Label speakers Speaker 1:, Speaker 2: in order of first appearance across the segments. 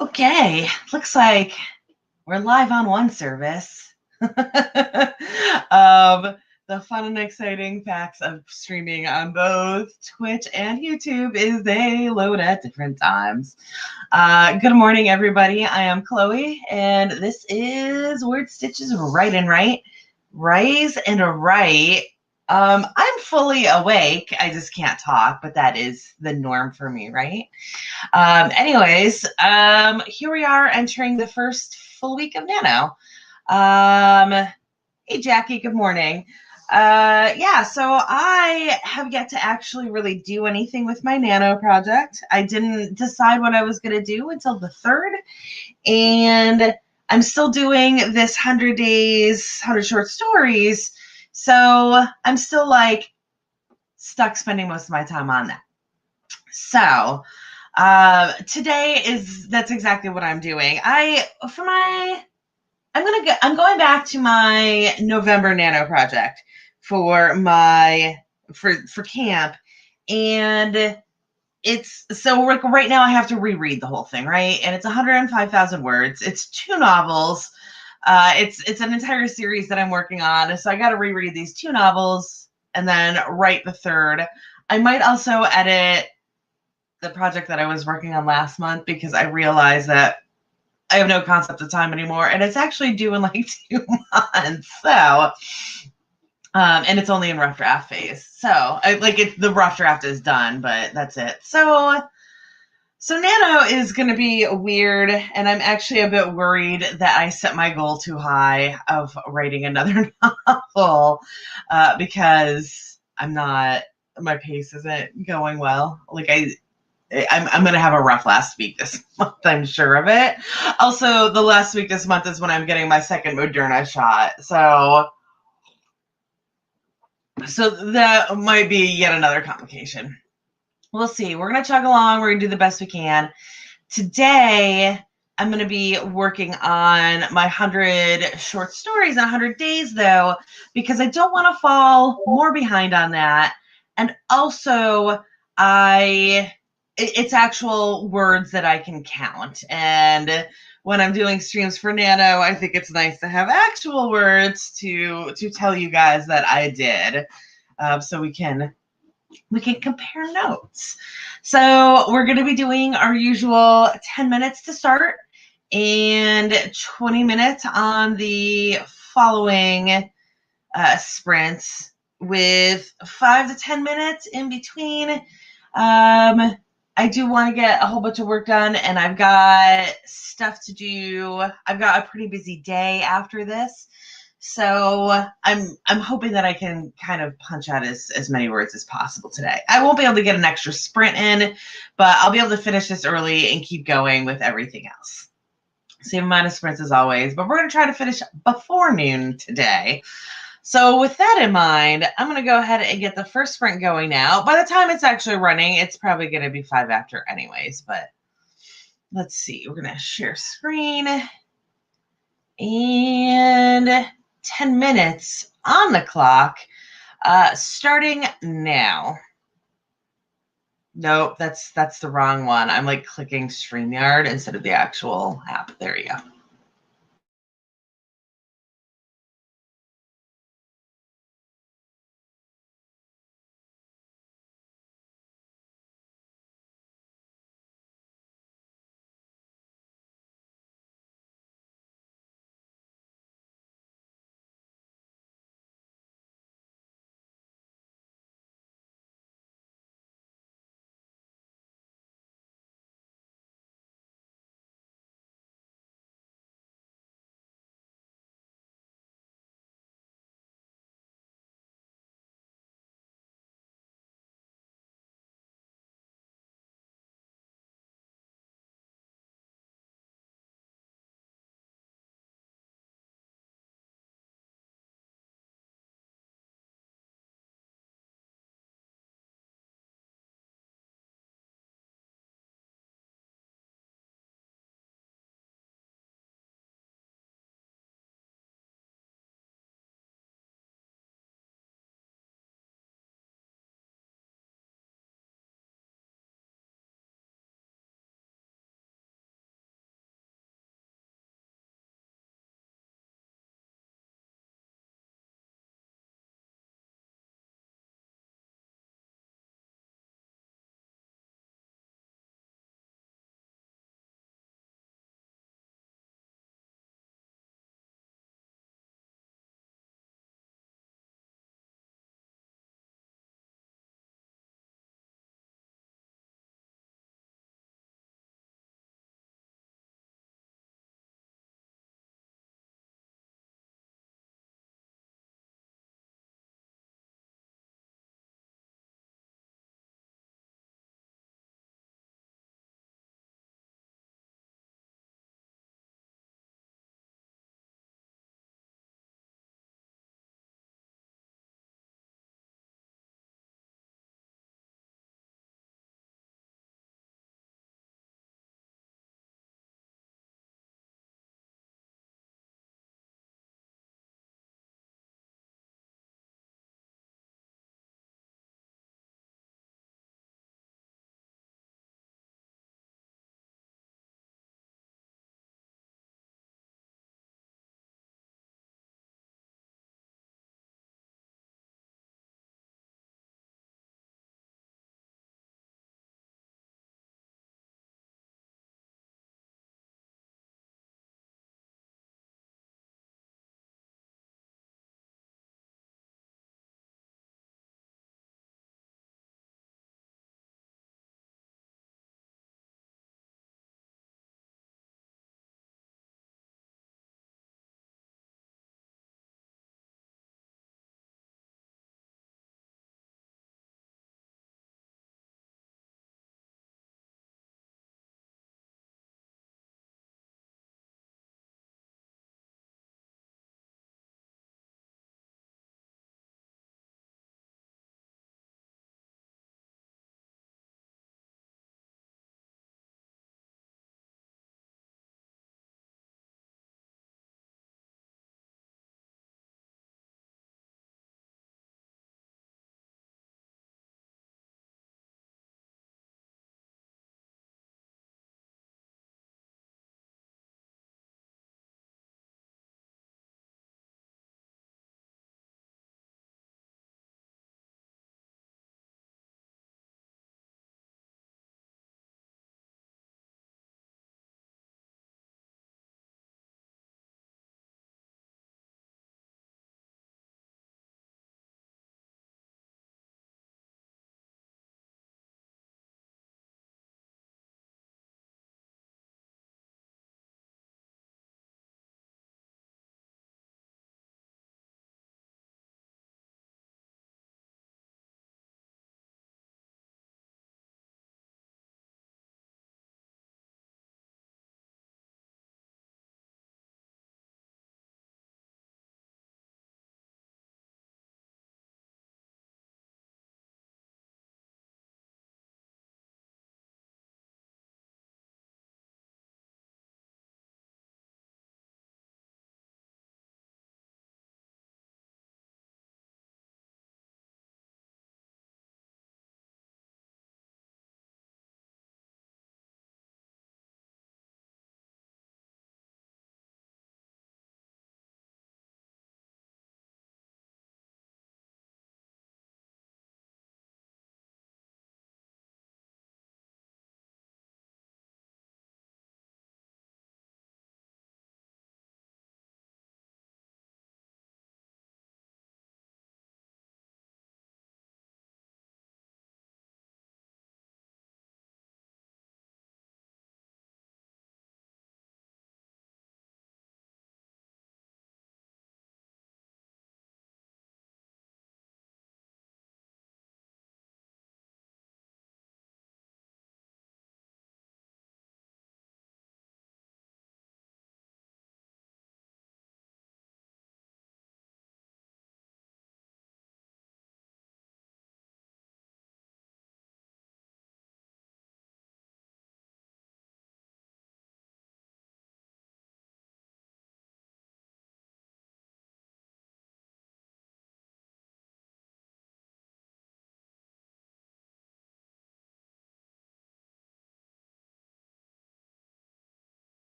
Speaker 1: Okay, looks like we're live on one service. The fun and exciting facts of streaming on both Twitch and YouTube is they load at different times. Good morning, everybody. I am Chloe, and this is Word Stitches Right and Right. Rise and Right. I'm fully awake. I just can't talk, but that is the norm for me, right? Here we are entering the first full week of Nano. Hey, Jackie, good morning. So I have yet to actually really do anything with my Nano project. I didn't decide what I was going to do until the 3rd, and I'm still doing this 100 days, 100 short stories. So I'm still like stuck spending most of my time on that. So that's exactly what I'm doing. I'm going back to my November Nano project for camp, and it's so right now I have to reread the whole thing, right? And it's 105,000 words. It's 2 novels. It's an entire series that I'm working on, so I got to reread these 2 novels and then write the 3rd. I might also edit the project that I was working on last month because I realized that I have no concept of time anymore, and it's actually due in like 2 months. So, and it's only in rough draft phase. So, the rough draft is done, but that's it. So Nano is going to be weird, and I'm actually a bit worried that I set my goal too high of writing another novel because my pace isn't going well. I'm going to have a rough last week this month, I'm sure of it. Also, the last week this month is when I'm getting my second Moderna shot. So that might be yet another complication. We'll see. We're going to chug along. We're going to do the best we can. Today, I'm going to be working on my 100 short stories in 100 days, though, because I don't want to fall more behind on that. And also, it's actual words that I can count. And when I'm doing streams for Nano, I think it's nice to have actual words to tell you guys that I did, so we can compare notes. So we're going to be doing our usual 10 minutes to start and 20 minutes on the following sprints with 5 to 10 minutes in between. I do want to get a whole bunch of work done, and I've got stuff to do. I've got a pretty busy day after this. So I'm hoping that I can kind of punch out as many words as possible today. I won't be able to get an extra sprint in, but I'll be able to finish this early and keep going with everything else. Same amount of sprints as always, but we're going to try to finish before noon today. So with that in mind, I'm going to go ahead and get the first sprint going now. By the time it's actually running, it's probably going to be 5 after anyways, but let's see. We're going to share screen and 10 minutes on the clock, starting now. Nope, that's the wrong one. I'm like clicking StreamYard instead of the actual app. There you go.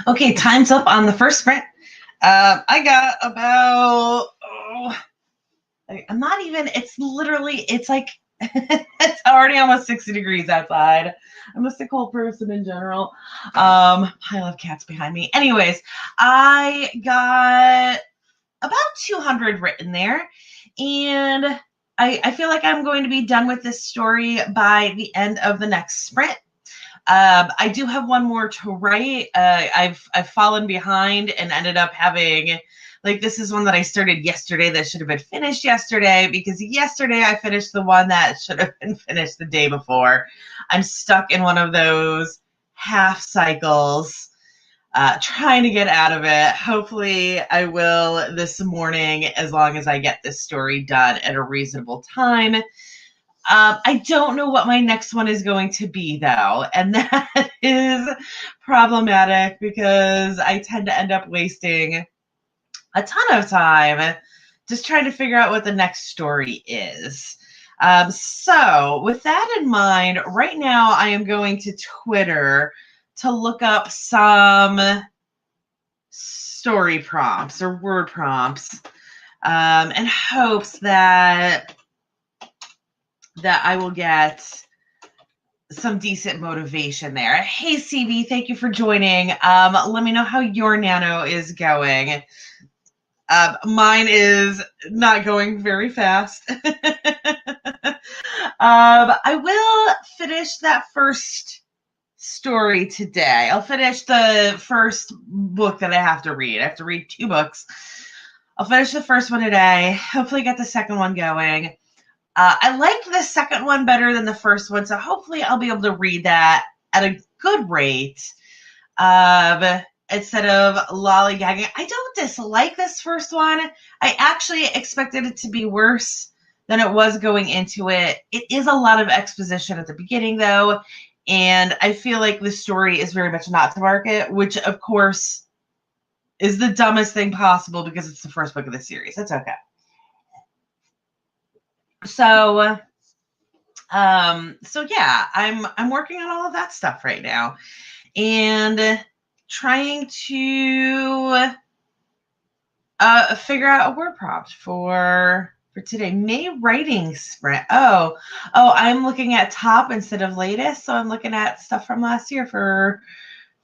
Speaker 1: Okay, time's up on the first sprint. I got about, I'm not even, it's like, it's already almost 60 degrees outside. I'm a sick old person in general. I love cats behind me. Anyways, I got about 200 written there. And I feel like I'm going to be done with this story by the end of the next sprint. I do have one more to write. I've fallen behind and ended up having, like, this is one that I started yesterday that should have been finished yesterday, because yesterday I finished the one that should have been finished the day before. I'm stuck in one of those half cycles, trying to get out of it. Hopefully I will this morning, as long as I get this story done at a reasonable time. I don't know what my next one is going to be, though, and that is problematic because I tend to end up wasting a ton of time just trying to figure out what the next story is. So with that in mind, right now I am going to Twitter to look up some story prompts or word prompts, in hopes that I will get some decent motivation there. Hey, CB, thank you for joining. Let me know how your nano is going. Mine is not going very fast. I will finish that first story today. I'll finish the first book that I have to read. I have to read 2 books. I'll finish the first one today. Hopefully get the second one going. I liked the second one better than the first one, so hopefully I'll be able to read that at a good rate, instead of lollygagging. I don't dislike this first one. I actually expected it to be worse than it was going into it. It is a lot of exposition at the beginning, though, and I feel like the story is very much not to market, which, of course, is the dumbest thing possible because it's the first book of the series. That's okay. So yeah, I'm working on all of that stuff right now and trying to figure out a word prompt for today. May writing sprint. Oh, I'm looking at top instead of latest, so I'm looking at stuff from last year for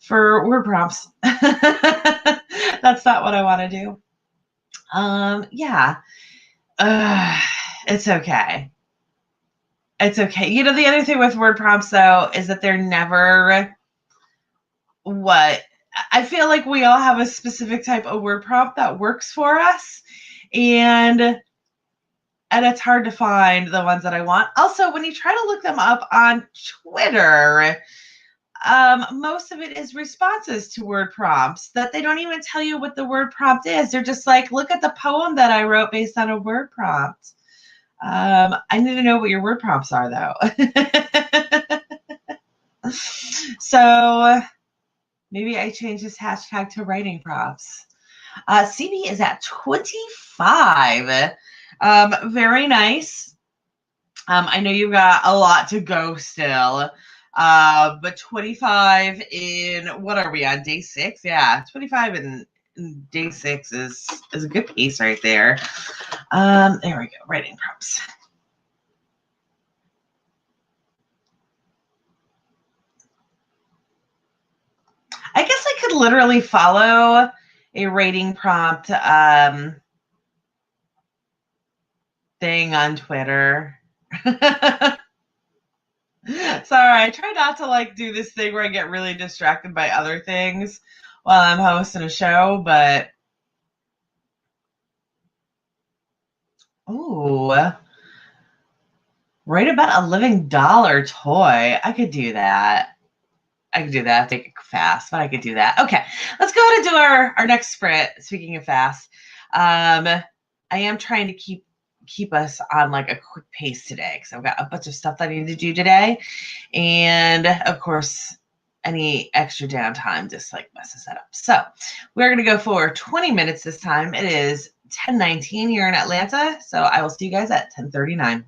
Speaker 1: word prompts. That's not what I want to do. Yeah. It's okay. It's okay. You know, the other thing with word prompts, though, is that they're never what I feel like we all have a specific type of word prompt that works for us. And it's hard to find the ones that I want. Also, when you try to look them up on Twitter, most of it is responses to word prompts that they don't even tell you what the word prompt is. They're just like, look at the poem that I wrote based on a word prompt. I need to know what your word prompts are, though. So maybe I change this hashtag to writing prompts. CB is at 25. Very nice. I know you've got a lot to go still. But 25 in, what are we on, day 6? Yeah, 25 in day 6 is a good pace right there. There we go, writing prompts. I guess I could literally follow a writing prompt thing on Twitter. Sorry, I try not to do this thing where I get really distracted by other things while I'm hosting a show, but ooh, write about a living doll toy. I could do that. Take it fast, but I could do that. Okay, let's go ahead and do our next sprint. Speaking of fast, I am trying to keep us on a quick pace today because I've got a bunch of stuff that I need to do today, and of course, any extra downtime just messes that up. So we're gonna go for 20 minutes this time. It is 10:19 here in Atlanta, so I will see you guys at 10:39.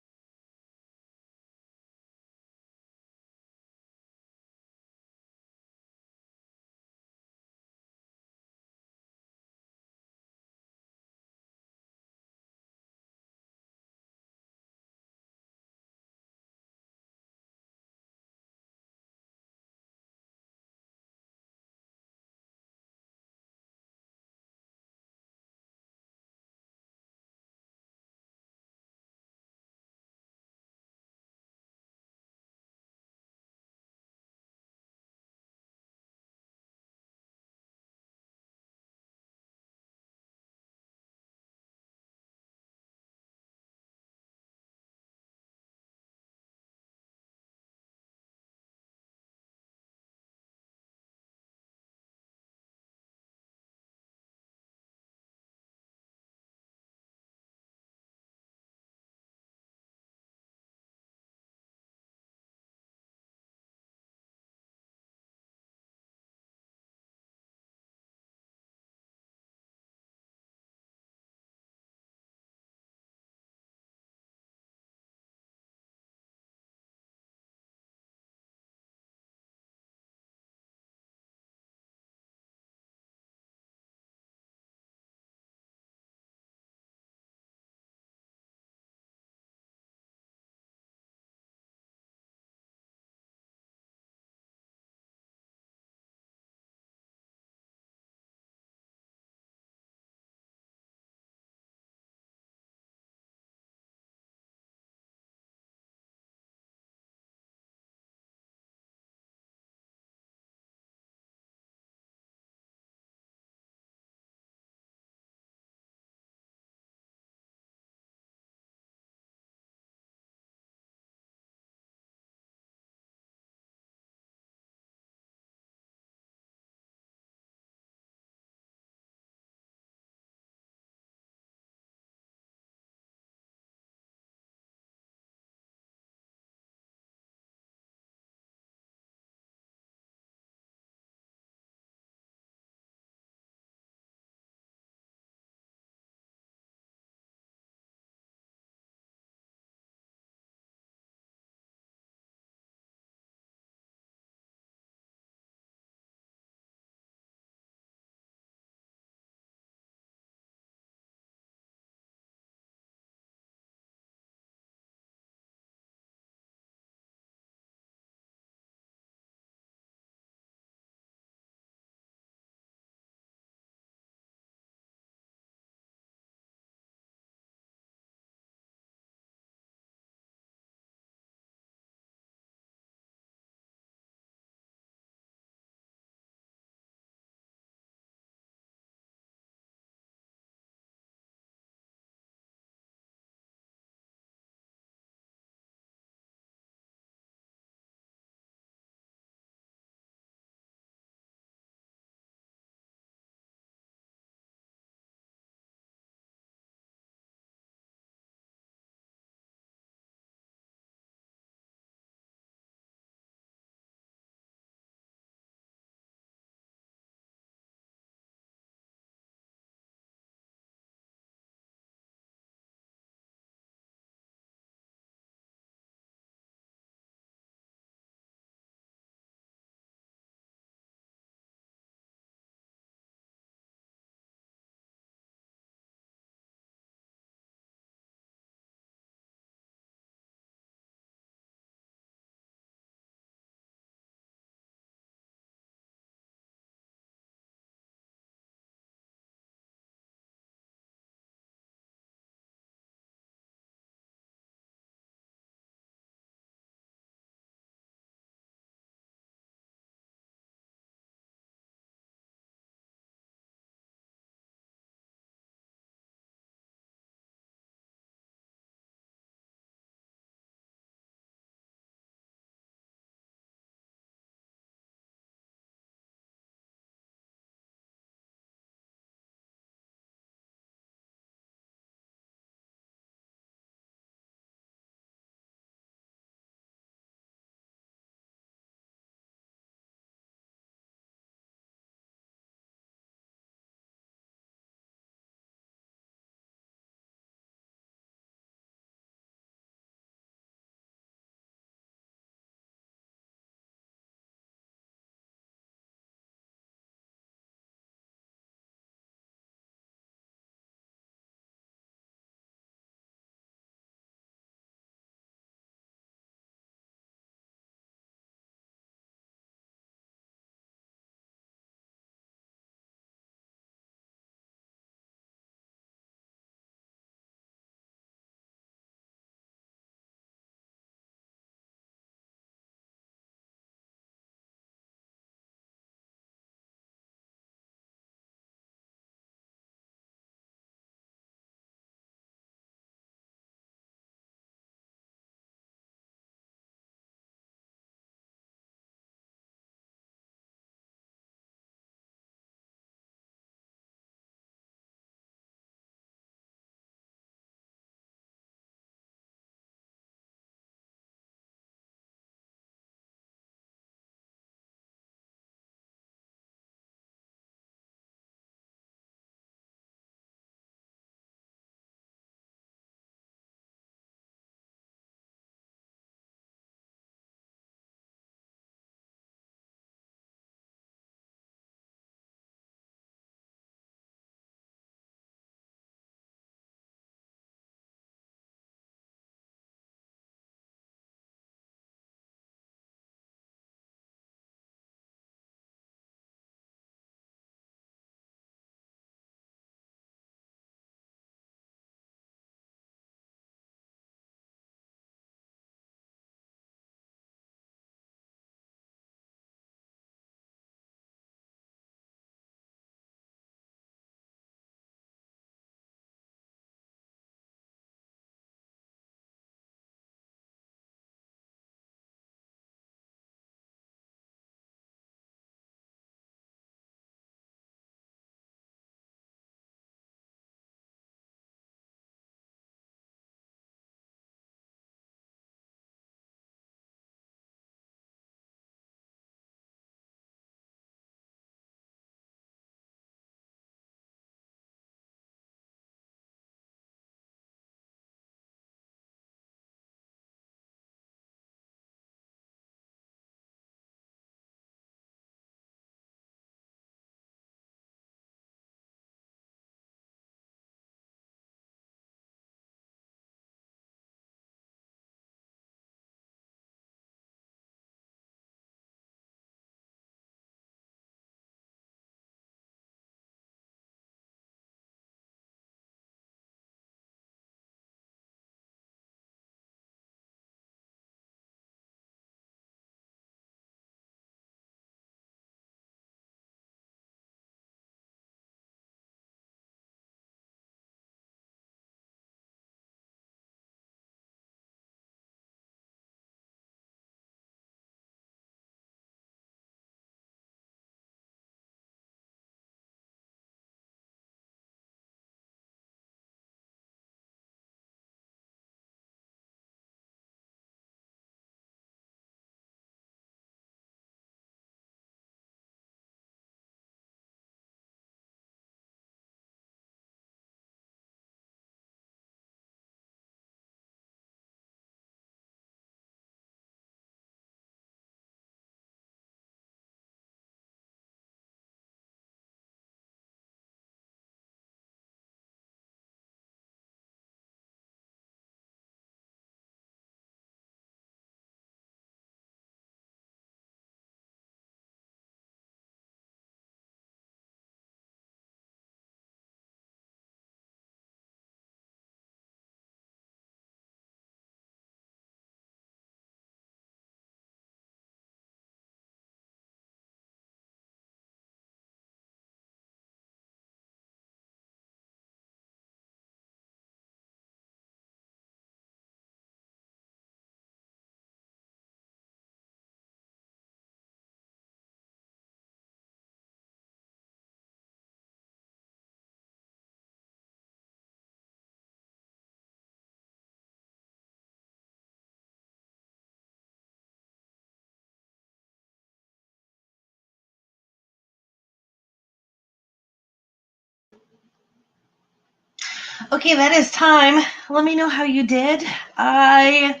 Speaker 1: Okay, that is time. Let me know how you did. I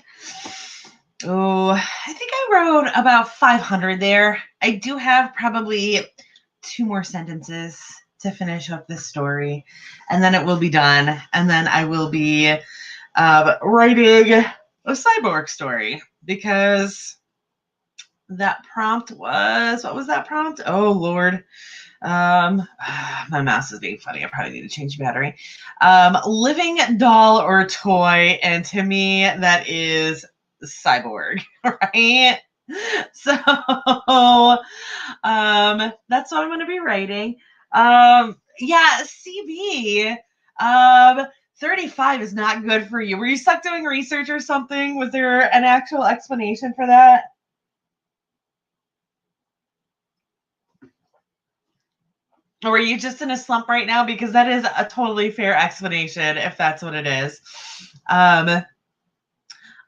Speaker 1: think I wrote about 500 there. I do have probably 2 more sentences to finish up this story, and then it will be done. And then I will be writing a cyborg story, because that prompt was, what was that prompt? Oh, Lord. My mouse is being funny. I probably need to change the battery. Living doll or toy, and to me, that is cyborg, right? So, that's what I'm going to be writing. Yeah, CB. 35 is not good for you. Were you stuck doing research or something? Was there an actual explanation for that? Or are you just in a slump right now? Because that is a totally fair explanation if that's what it is. I'm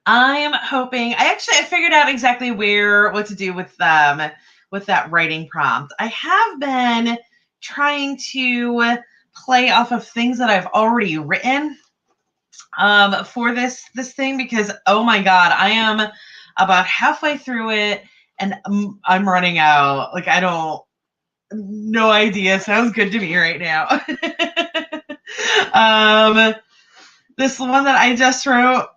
Speaker 1: hoping I figured out exactly what to do with that writing prompt. I have been trying to play off of things that I've already written for this thing, because oh my god, I am about halfway through it and I'm running out. Like, I don't, no idea. Sounds good to me right now. This one that I just wrote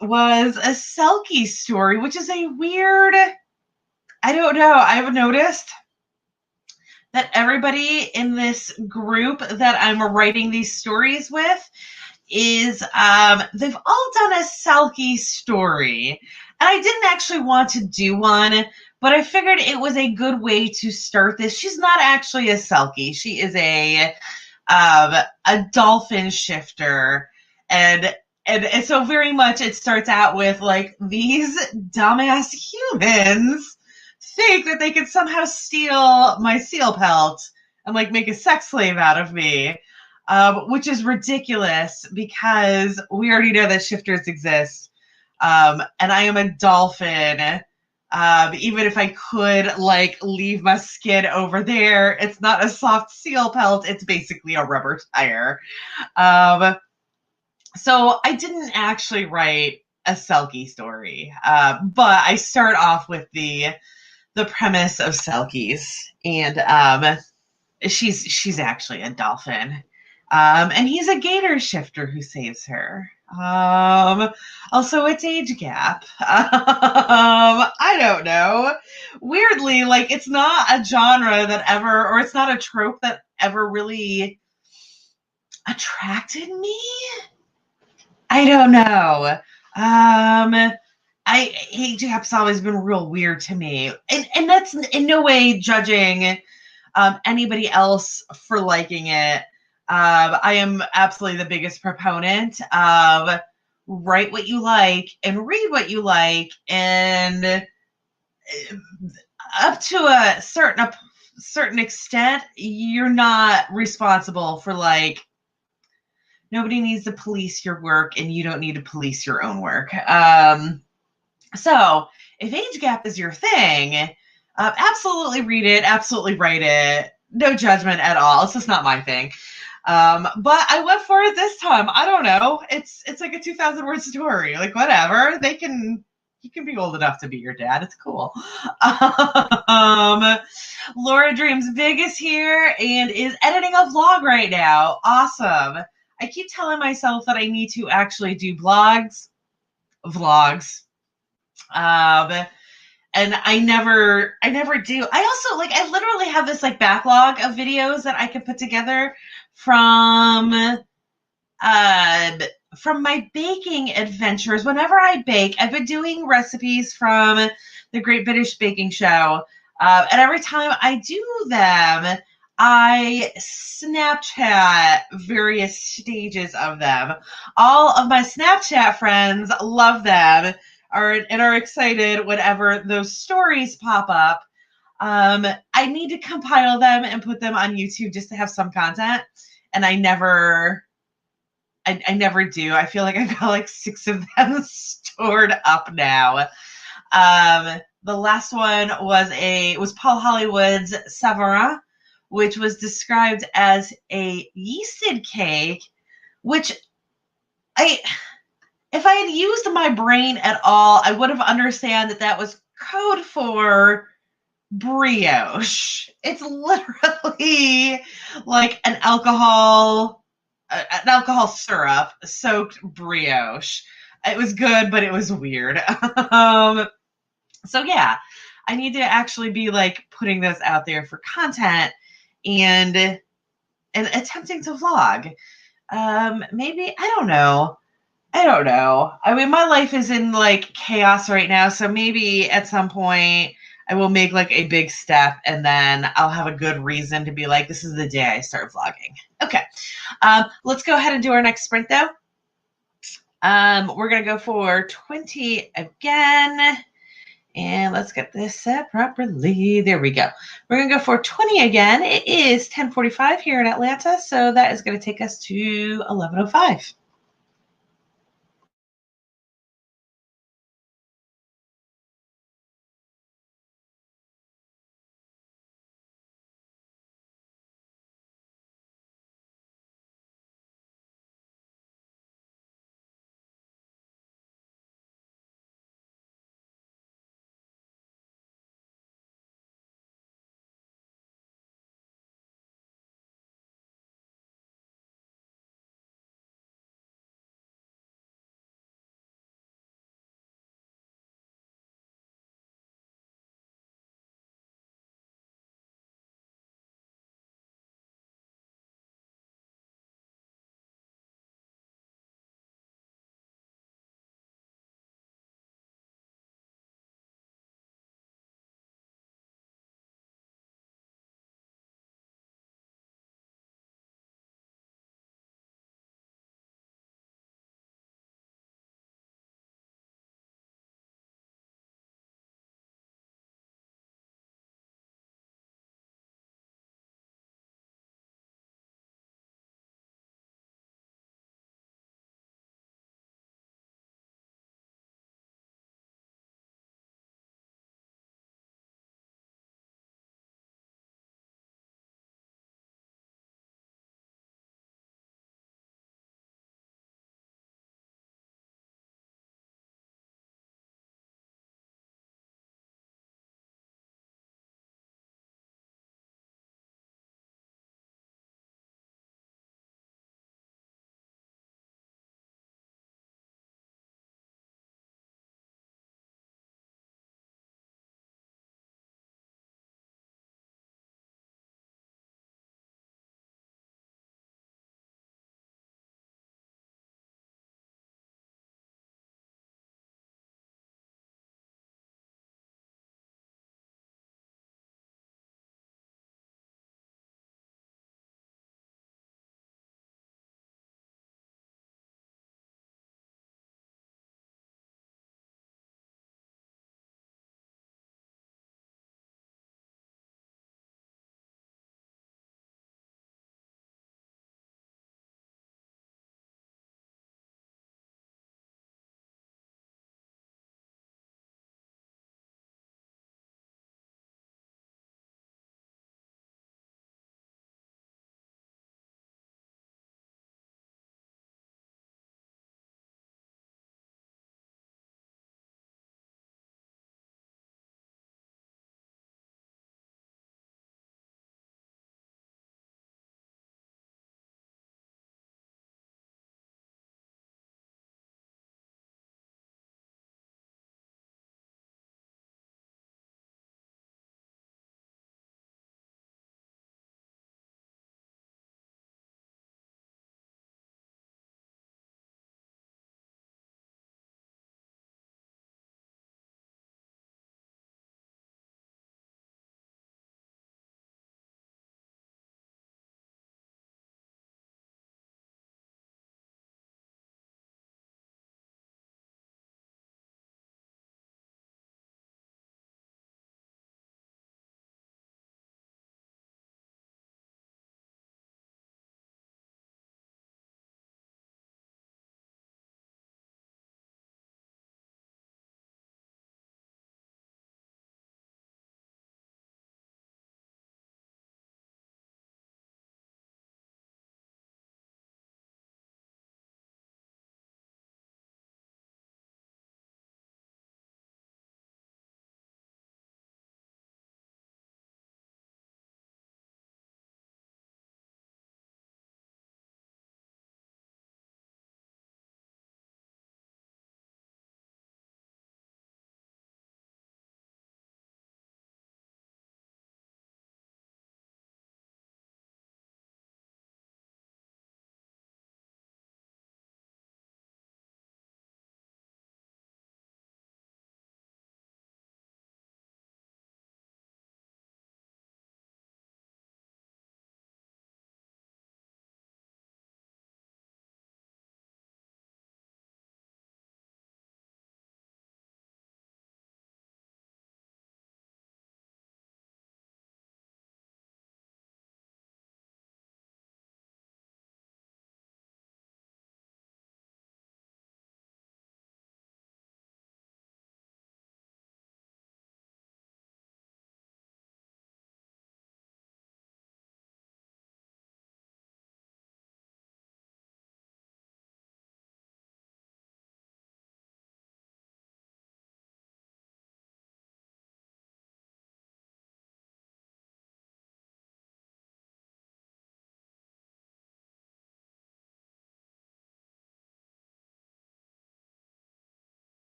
Speaker 1: was a Selkie story, which is a weird, I don't know. I've noticed that everybody in this group that I'm writing these stories with is, they've all done a Selkie story. And I didn't actually want to do one, but I figured it was a good way to start this. She's not actually a Selkie. She is a dolphin shifter. And so very much it starts out with like, these dumbass humans think that they could somehow steal my seal pelt and like make a sex slave out of me, which is ridiculous because we already know that shifters exist. And I am a dolphin. Even if I could like leave my skin over there, it's not a soft seal pelt. It's basically a rubber tire. So I didn't actually write a Selkie story, but I start off with the premise of Selkies, and she's actually a dolphin, and he's a gator shifter who saves her. Also, it's age gap. I don't know. Weirdly, like, it's not a genre that ever, or it's not a trope that ever really attracted me. I don't know. Age gap's always been real weird to me, and that's in no way judging anybody else for liking it. I am absolutely the biggest proponent of write what you like and read what you like, and up to a certain extent, you're not responsible for, like, nobody needs to police your work, and you don't need to police your own work. So if age gap is your thing, absolutely read it, absolutely write it. No judgment at all. It's just not my thing. But I went for it this time. I don't know. It's like a 2,000 word story. Like, whatever. You can be old enough to be your dad. It's cool. Laura Dreams Big is here and is editing a vlog right now. Awesome. I keep telling myself that I need to actually do vlogs. And I never do. I also, like, I literally have this like backlog of videos that I can put together from my baking adventures. Whenever I bake, I've been doing recipes from the Great British Baking Show. And every time I do them, I Snapchat various stages of them. All of my Snapchat friends love them and are excited whenever those stories pop up. I need to compile them and put them on YouTube just to have some content. And I never do. I feel like I've got like 6 of them stored up now. The last one was Paul Hollywood's Savarin, which was described as a yeasted cake which I, if I had used my brain at all, I would have understand that that was code for brioche. It's literally like an alcohol syrup soaked brioche. It was good, but it was weird. So yeah, I need to actually be like putting this out there for content and attempting to vlog. Maybe I don't know. I don't know. I mean, my life is in like chaos right now, so maybe at some point I will make like a big step, and then I'll have a good reason to be like, this is the day I start vlogging. Okay, let's go ahead and do our next sprint though. We're gonna go for 20 again. And let's get this set properly. There we go. We're going to go for 20 again. It is 10:45 here in Atlanta, so that is going to take us to 11:05.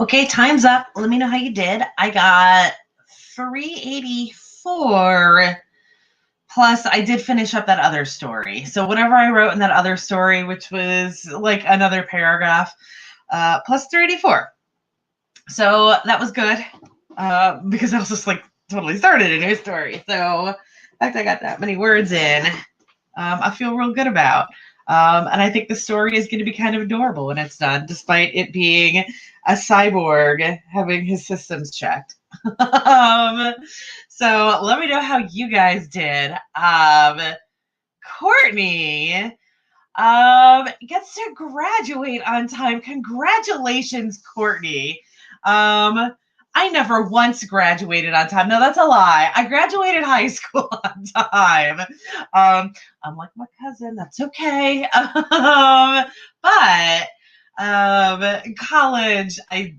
Speaker 1: Okay, time's up. Let me know how you did. I got 384. Plus, I did finish up that other story. So whatever I wrote in that other story, which was like another paragraph, plus 384. So that was good because I was just like totally started a new story. So the fact I got that many words in, I feel real good about. And I think the story is going to be kind of adorable when it's done, despite it being a cyborg having his systems checked. So let me know how you guys did. Courtney gets to graduate on time. Congratulations, Courtney. I never once graduated on time. No, that's a lie. I graduated high school on time. Unlike my cousin, that's okay. But college, I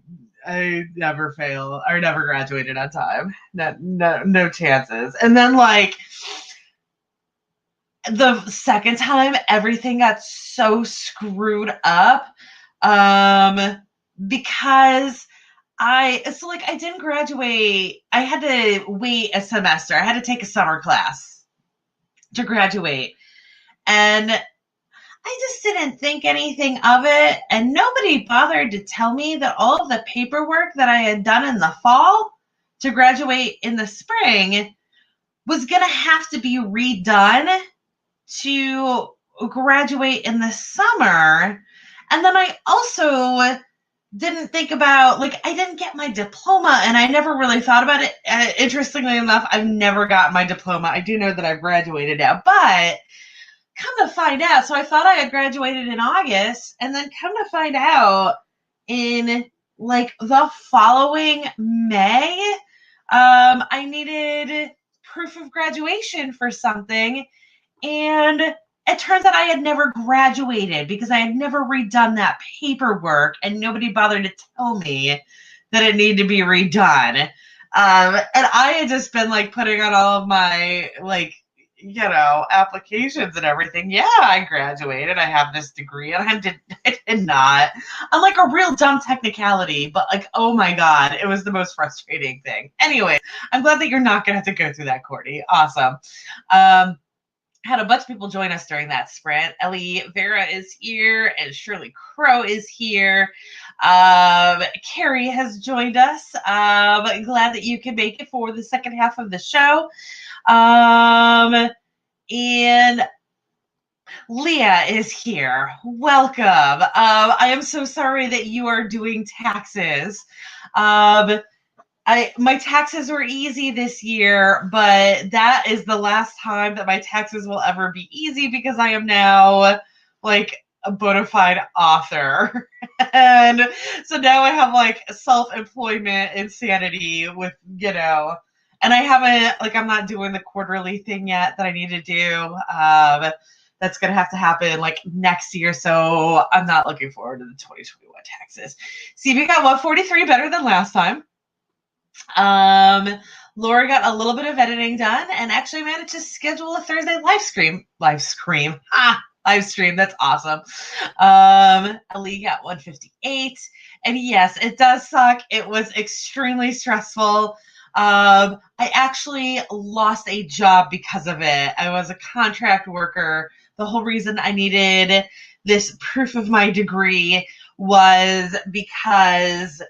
Speaker 1: never failed or never graduated on time. No chances. And then like the second time, everything got so screwed up because I didn't graduate. I had to wait a semester. I had to take a summer class to graduate. And I just didn't think anything of it. And nobody bothered to tell me that all of the paperwork that I had done in the fall to graduate in the spring was going to have to be redone to graduate in the summer. And then I also didn't think about, I didn't get my diploma, and I never really thought about it. Interestingly enough, I've never gotten my diploma. I do know that I've graduated now, but come to find out, so I thought I had graduated in August, and then come to find out in the following May, I needed proof of graduation for something, and it turns out I had never graduated because I had never redone that paperwork, and nobody bothered to tell me that it needed to be redone. And I had just been putting on all of my applications and everything. Yeah, I graduated. I have this degree, and I did not. I'm a real dumb technicality, but oh my God, it was the most frustrating thing. Anyway, I'm glad that you're not gonna have to go through that, Courtney. Awesome. Had a bunch of people join us during that sprint. Ellie Vera is here, and Shirley Crow is here. Carrie has joined us. Glad that you can make it for the second half of the show. And Leah is here. Welcome. I am so sorry that you are doing taxes. My taxes were easy this year, but that is the last time that my taxes will ever be easy because I am now a bona fide author. And so now I have self-employment insanity with, and I haven't, I'm not doing the quarterly thing yet that I need to do. That's going to have to happen next year. So I'm not looking forward to the 2021 taxes. See, we got 143 better than last time. Laura got a little bit of editing done and actually managed to schedule a Thursday live stream. Live stream. That's awesome. Ali got 158. And yes, it does suck. It was extremely stressful. I actually lost a job because of it. I was a contract worker. The whole reason I needed this proof of my degree was because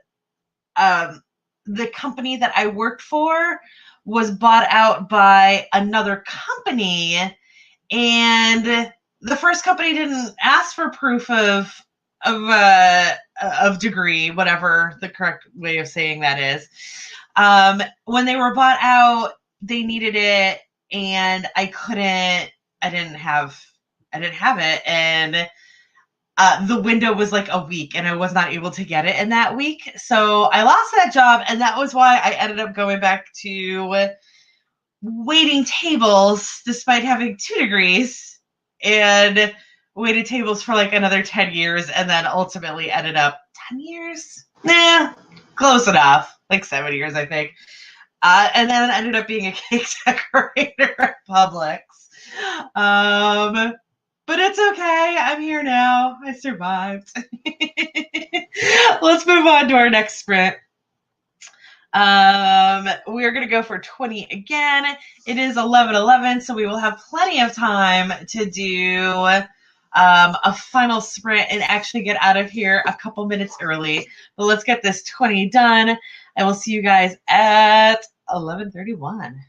Speaker 1: the company that I worked for was bought out by another company, and the first company didn't ask for proof of degree, whatever the correct way of saying that is. When they were bought out, they needed it, and I didn't have it, and the window was a week, and I was not able to get it in that week. So I lost that job, and that was why I ended up going back to waiting tables despite having 2 degrees, and waited tables for another 10 years, and then ultimately ended up 10 years? Nah, close enough. 7 years, I think. And then ended up being a cake decorator at Publix. But it's okay. I'm here now. I survived. Let's move on to our next sprint. We're going to go for 20 again. It is 11:11, so we will have plenty of time to do a final sprint and actually get out of here a couple minutes early. But let's get this 20 done, and we'll see you guys at 11:31.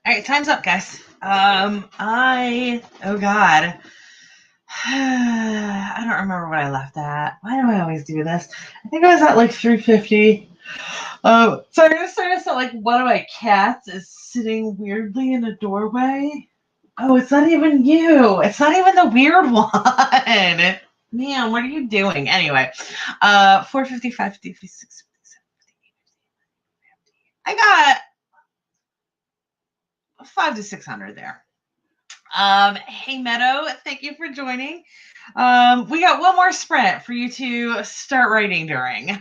Speaker 1: All right, time's up, guys. Oh God. I don't remember what I left at. Why do I always do this? I think I was at like 350. So I'm gonna start us at like one of my cats is sitting weirdly in a doorway. Oh, it's not even you. It's not even the weird one. Man, what are you doing? Anyway, 455, 56, I got 5 to 600 there. Hey Meadow, thank you for joining. We got one more sprint for you to start writing during.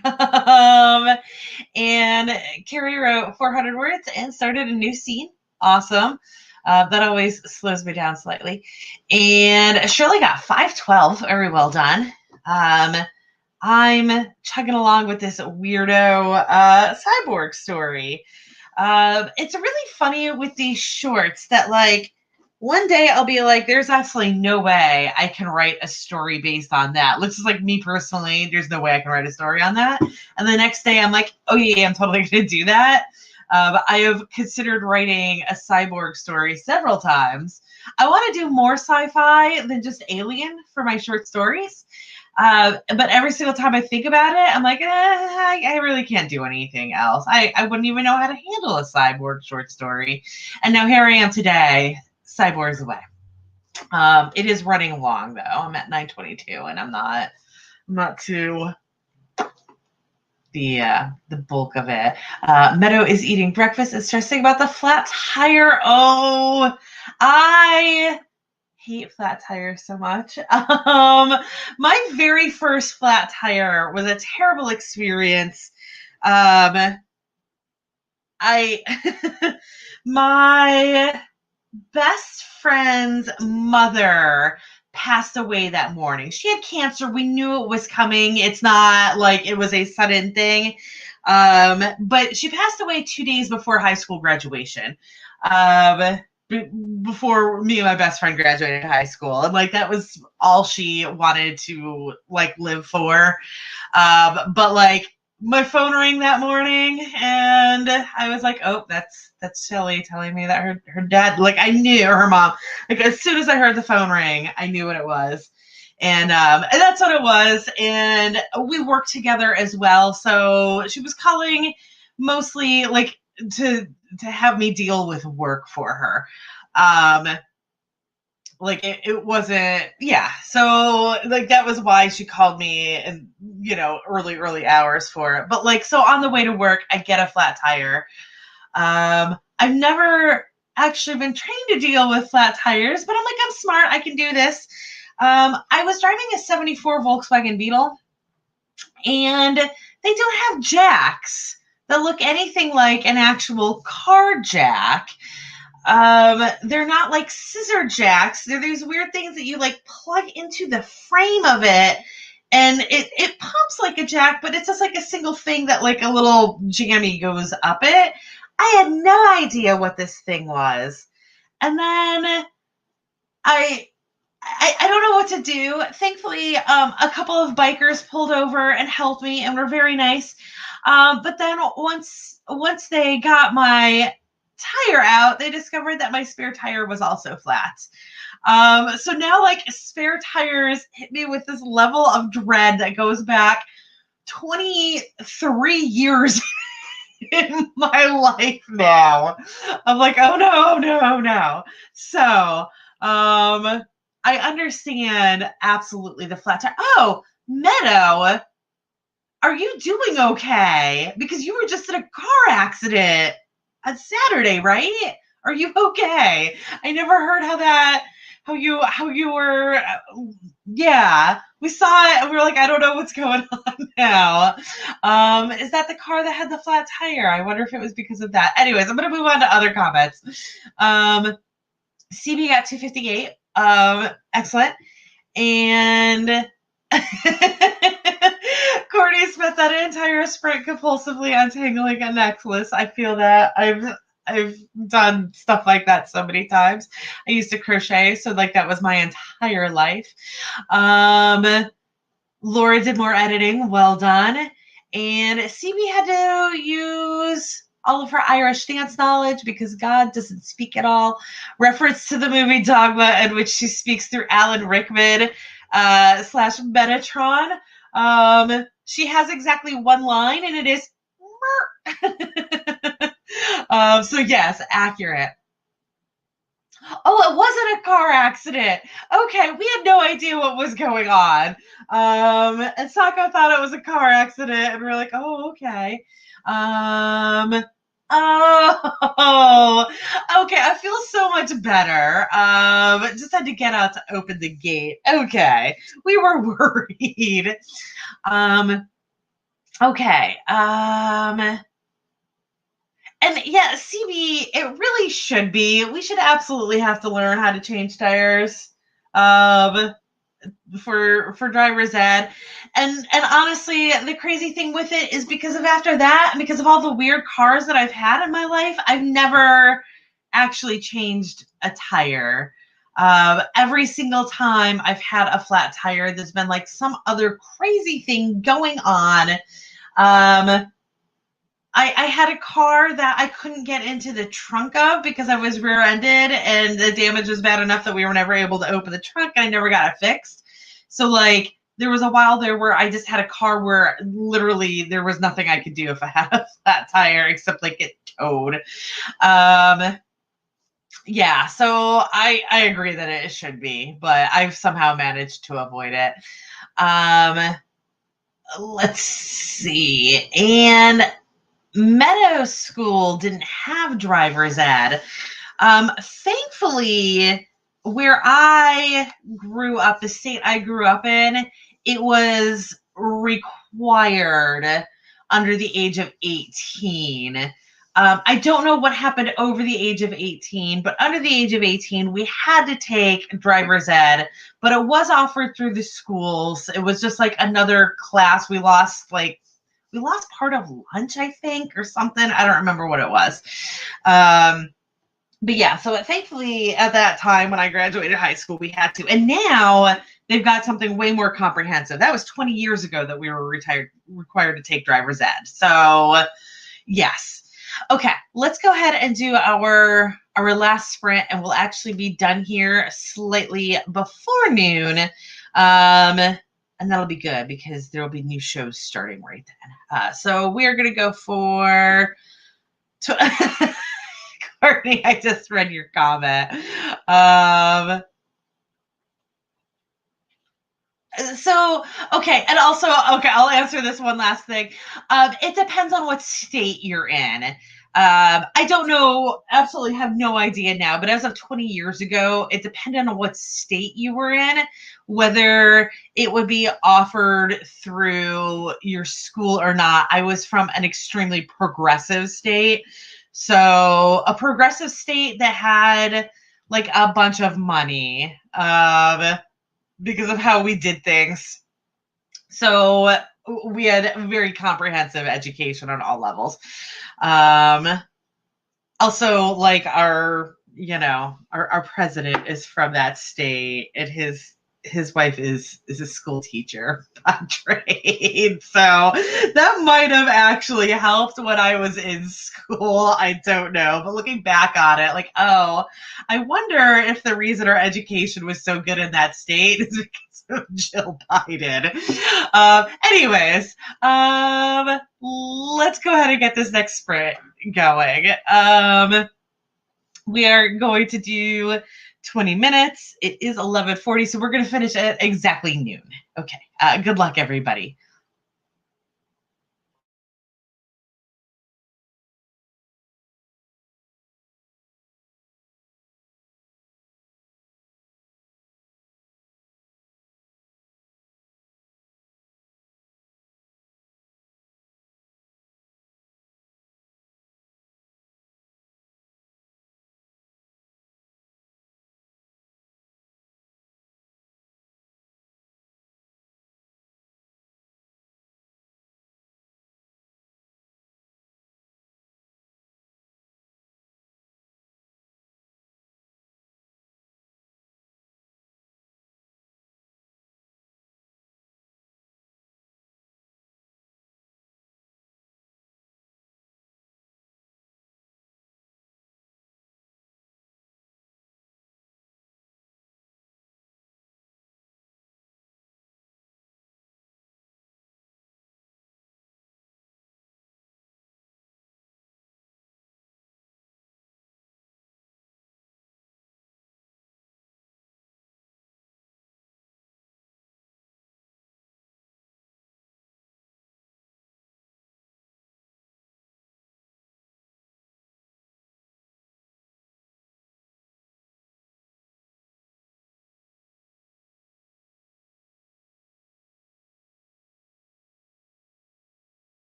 Speaker 1: And Carrie wrote 400 words and started a new scene. Awesome. That always slows me down slightly. And Shirley got 512. Very well done. I'm chugging along with this weirdo cyborg story. It's really funny with these shorts that, like, one day I'll be like, there's absolutely no way I can write a story based on that. Looks like me personally, there's no way I can write a story on that. And the next day I'm like, oh yeah, I'm totally going to do that. I have considered writing a cyborg story several times. I want to do more sci-fi than just alien for my short stories. But every single time I think about it, I'm like, I really can't do anything else. I wouldn't even know how to handle a cyborg short story. And now here I am today, cyborg's away. It is running long though. I'm at 9:22, and I'm not too the bulk of it. Meadow is eating breakfast and stressing about the flat tire. Oh, I hate flat tires so much. My very first flat tire was a terrible experience. I my best friend's mother passed away that morning. She had cancer. We knew it was coming. It's not like it was a sudden thing. But she passed away 2 days before high school graduation. Before me and my best friend graduated high school, and like that was all she wanted to like live for. But like my phone rang that morning, and I was like, oh, that's Shelly telling me that her dad, like I knew, or her mom, like as soon as I heard the phone ring, I knew what it was. And that's what it was. And we worked together as well. So she was calling mostly like to have me deal with work for her. Like it wasn't, yeah. So like that was why she called me in, early hours for it. But like, so on the way to work, I get a flat tire. I've never actually been trained to deal with flat tires, but I'm like, I'm smart. I can do this. I was driving a 74 Volkswagen Beetle, and they don't have jacks that look anything like an actual car jack. They're not like scissor jacks. They're these weird things that you like plug into the frame of it, and it pumps like a jack, but it's just like a single thing that like a little jammy goes up it. I had no idea what this thing was. And then I don't know what to do. Thankfully, a couple of bikers pulled over and helped me and were very nice. But then once they got my tire out, they discovered that my spare tire was also flat. So now like spare tires hit me with this level of dread that goes back 23 years in my life now. I'm like, oh no, no, no. So, I understand absolutely the flat tire. Oh, Meadow, are you doing okay? Because you were just in a car accident on Saturday, right? Are you okay? I never heard how you were. Yeah, we saw it and we were like, I don't know what's going on now. Is that the car that had the flat tire? I wonder if it was because of that. Anyways, I'm gonna move on to other comments. CB got 258. Excellent. And Courtney spent that entire sprint compulsively untangling a necklace. I feel that I've done stuff like that so many times. I used to crochet, so like that was my entire life. Laura did more editing. Well done. And CB had to use all of her Irish dance knowledge because God doesn't speak at all. Reference to the movie Dogma, in which she speaks through Alan Rickman slash Metatron. She has exactly one line, and it is so yes, accurate. Oh, it wasn't a car accident. Okay, we had no idea what was going on. And Sako thought it was a car accident, and we're like, oh, okay. Oh, okay. I feel so much better. Just had to get out to open the gate. Okay, we were worried. Okay. And yeah, CB, it really should be. We should absolutely have to learn how to change tires um, for driver's ed. And honestly, the crazy thing with it is because of after that, and because of all the weird cars that I've had in my life, I've never actually changed a tire. Every single time I've had a flat tire, there's been like some other crazy thing going on. I had a car that I couldn't get into the trunk of because I was rear-ended, and the damage was bad enough that we were never able to open the trunk, and I never got it fixed. So, like, there was a while there where I just had a car where literally there was nothing I could do if I had a flat tire except, like, get towed. Yeah, so I agree that it should be, but I've somehow managed to avoid it. Let's see. And Meadow School didn't have driver's ed. Thankfully, where I grew up, the state I grew up in, it was required under the age of 18. I don't know what happened over the age of 18, but under the age of 18, we had to take driver's ed, but it was offered through the schools. It was just like another class. We lost part of lunch, I think, or something. I don't remember what it was. But yeah, so thankfully at that time when I graduated high school, we had to. And now they've got something way more comprehensive. That was 20 years ago that we were required to take driver's ed. So yes. Okay, let's go ahead and do our last sprint, and we'll actually be done here slightly before noon. And that'll be good because there will be new shows starting right then. So we are going to go for Courtney, I just read your comment. Okay, and also, okay, I'll answer this one last thing. It depends on what state you're in. I don't know, absolutely have no idea now, but as of 20 years ago, it depended on what state you were in, whether it would be offered through your school or not. I was from an extremely progressive state. So a progressive state that had like a bunch of money. Because of how we did things. So we had very comprehensive education on all levels. Also, like our president is from that state, and his wife is a school teacher by trade. So that might have actually helped when I was in school. I don't know. But looking back on it, like, oh, I wonder if the reason our education was so good in that state is because of Jill Biden. Anyways, let's go ahead and get this next sprint going. We are going to do 20 minutes. It is 11:40, so we're going to finish at exactly noon. Okay. Good luck, everybody.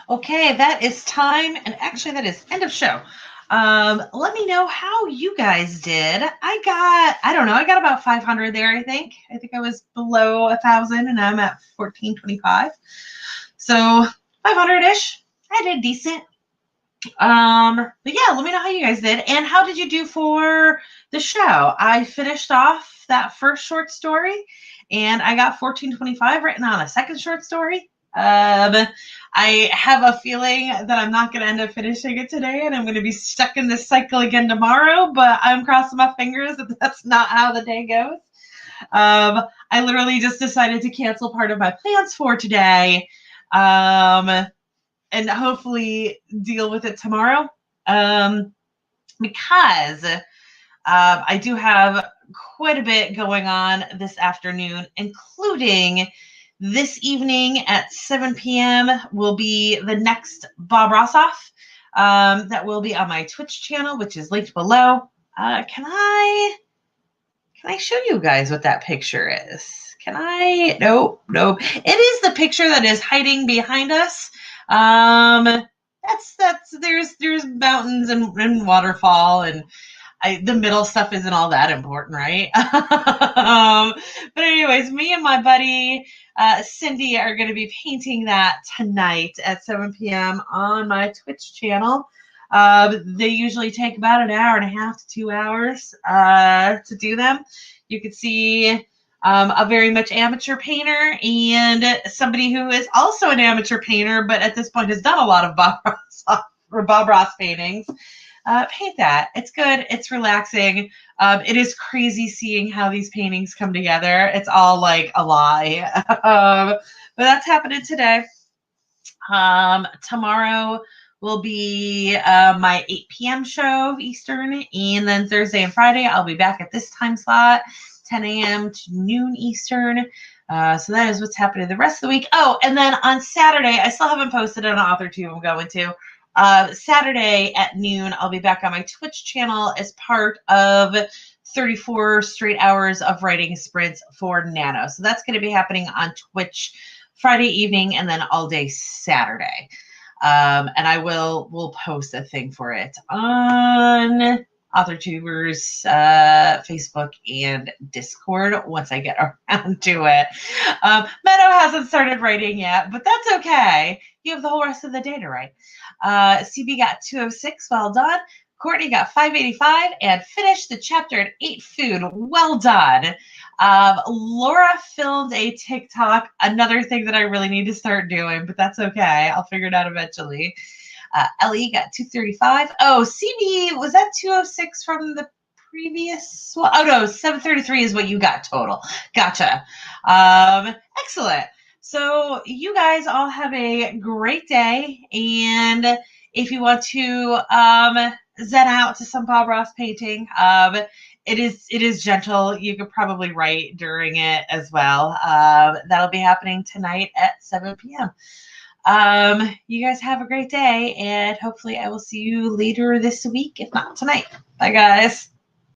Speaker 1: Okay, that is time, and actually that is end of show. Let me know how you guys did. I don't know, I got about 500 there, I think. I think I was below 1,000, and I'm at 1425. So 500-ish. I did decent. But yeah, let me know how you guys did. And how did you do for the show? I finished off that first short story, and I got 1425 written on a second short story. I have a feeling that I'm not going to end up finishing it today, and I'm going to be stuck in this cycle again tomorrow, but I'm crossing my fingers that that's not how the day goes. I literally just decided to cancel part of my plans for today, and hopefully deal with it tomorrow, because I do have quite a bit going on this afternoon, including this evening at 7 p.m. will be the next Bob Rossoff. That will be on my Twitch channel, which is linked below. Can I show you guys what that picture is? Can I? Nope. It is the picture that is hiding behind us. There's mountains and waterfall, and the middle stuff isn't all that important, right? But anyways, me and my buddy Cindy are going to be painting that tonight at 7 p.m. on my Twitch channel. They usually take about an hour and a half to 2 hours to do them. You can see a very much amateur painter and somebody who is also an amateur painter, but at this point has done a lot of Bob Ross paintings. Paint that. It's good. It's relaxing. It is crazy seeing how these paintings come together. It's all like a lie. But that's happening today. Tomorrow will be my 8 p.m. show Eastern, and then Thursday and Friday I'll be back at this time slot, 10 a.m. to noon Eastern. So that is what's happening the rest of the week. Oh, and then on Saturday, I still haven't posted on AuthorTube. I'm going to. Saturday at noon, I'll be back on my Twitch channel as part of 34 straight hours of writing sprints for Nano. So that's going to be happening on Twitch Friday evening and then all day Saturday. And I will post a thing for it on AuthorTubers, Facebook, and Discord once I get around to it. Meadow hasn't started writing yet, but that's okay. You have the whole rest of the day to write. CB got 206, well done. Courtney got 585 and finished the chapter at 8 food. Well done. Laura filmed a TikTok, another thing that I really need to start doing, but that's okay. I'll figure it out eventually. Ellie got 235. Oh, CB, was that 206 from the previous one? Oh, no, 733 is what you got total. Gotcha. Excellent. So you guys all have a great day, and if you want to zen out to some Bob Ross painting, it is gentle. You could probably write during it as well. That'll be happening tonight at 7 p.m. You guys have a great day, and hopefully I will see you later this week, if not tonight. Bye, guys.